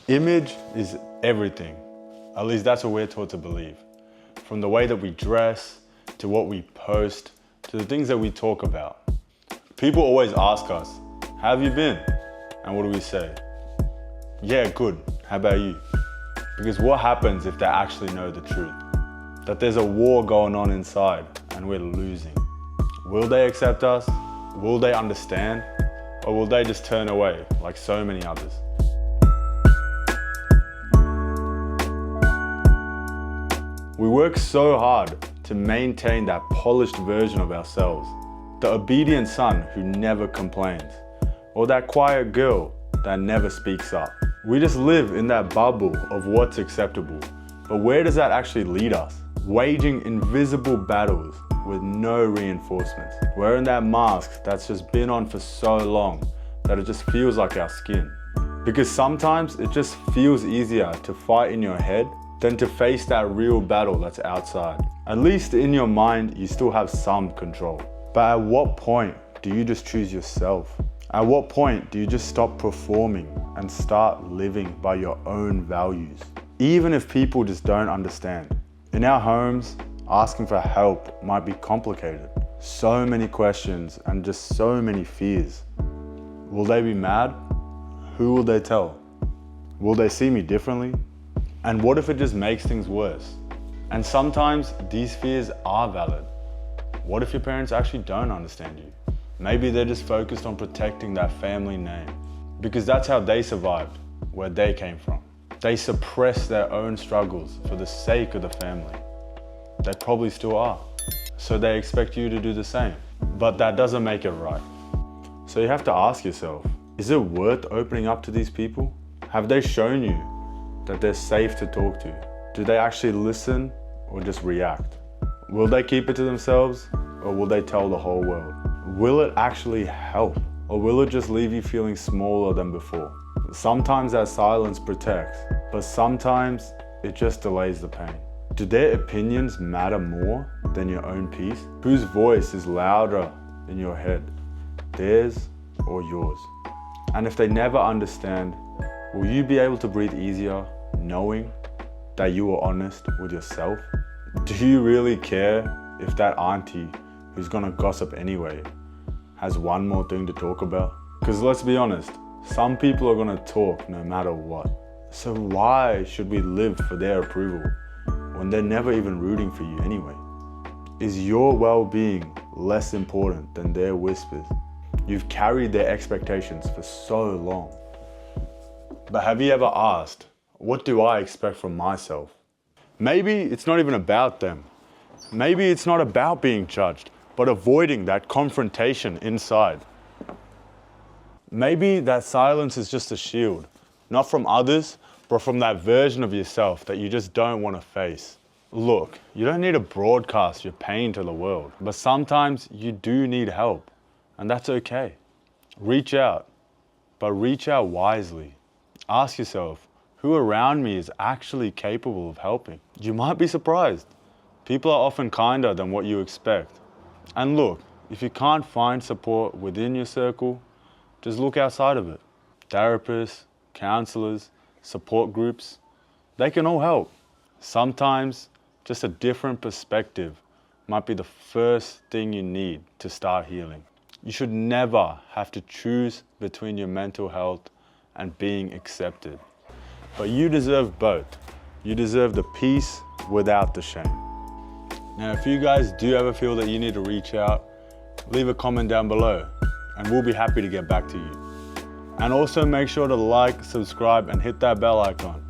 Image is everything. At least that's what we're taught to believe. From the way that we dress, to what we post, to the things that we talk about. People always ask us, how have you been? And what do we say? Yeah, good. How about you? Because what happens if they actually know the truth? That there's a war going on inside and we're losing. Will they accept us? Will they understand? Or will they just turn away like so many others? We work so hard to maintain that polished version of ourselves. The obedient son who never complains. Or that quiet girl that never speaks up. We just live in that bubble of what's acceptable. But where does that actually lead us? Waging invisible battles with no reinforcements. Wearing that mask that's just been on for so long that it just feels like our skin. Because sometimes it just feels easier to fight in your head than to face that real battle that's outside. At least in your mind, you still have some control. But at what point do you just choose yourself? At what point do you just stop performing and start living by your own values? Even if people just don't understand. In our homes, asking for help might be complicated. So many questions and just so many fears. Will they be mad? Who will they tell? Will they see me differently? And what if it just makes things worse? And sometimes these fears are valid. What if your parents actually don't understand you? Maybe they're just focused on protecting that family name because that's how they survived, where they came from. They suppress their own struggles for the sake of the family. They probably still are. So they expect you to do the same, but that doesn't make it right. So you have to ask yourself, is it worth opening up to these people? Have they shown you that they're safe to talk to? Do they actually listen or just react? Will they keep it to themselves or will they tell the whole world? Will it actually help or will it just leave you feeling smaller than before? Sometimes that silence protects, but sometimes it just delays the pain. Do their opinions matter more than your own peace? Whose voice is louder in your head, theirs or yours? And if they never understand, will you be able to breathe easier knowing that you were honest with yourself? Do you really care if that auntie who's gonna gossip anyway has one more thing to talk about? Because let's be honest, some people are gonna talk no matter what. So why should we live for their approval when they're never even rooting for you anyway? Is your well-being less important than their whispers? You've carried their expectations for so long. But have you ever asked, what do I expect from myself? Maybe it's not even about them. Maybe it's not about being judged, but avoiding that confrontation inside. Maybe that silence is just a shield, not from others, but from that version of yourself that you just don't want to face. Look, you don't need to broadcast your pain to the world, but sometimes you do need help, and that's okay. Reach out, but reach out wisely. Ask yourself, who around me is actually capable of helping? You might be surprised. People are often kinder than what you expect. And look, if you can't find support within your circle, just look outside of it. Therapists, counselors, support groups, they can all help. Sometimes just a different perspective might be the first thing you need to start healing. You should never have to choose between your mental health and being accepted. But you deserve both. You deserve the peace without the shame. Now, if you guys do ever feel that you need to reach out, leave a comment down below and we'll be happy to get back to you. And also make sure to like, subscribe and hit that bell icon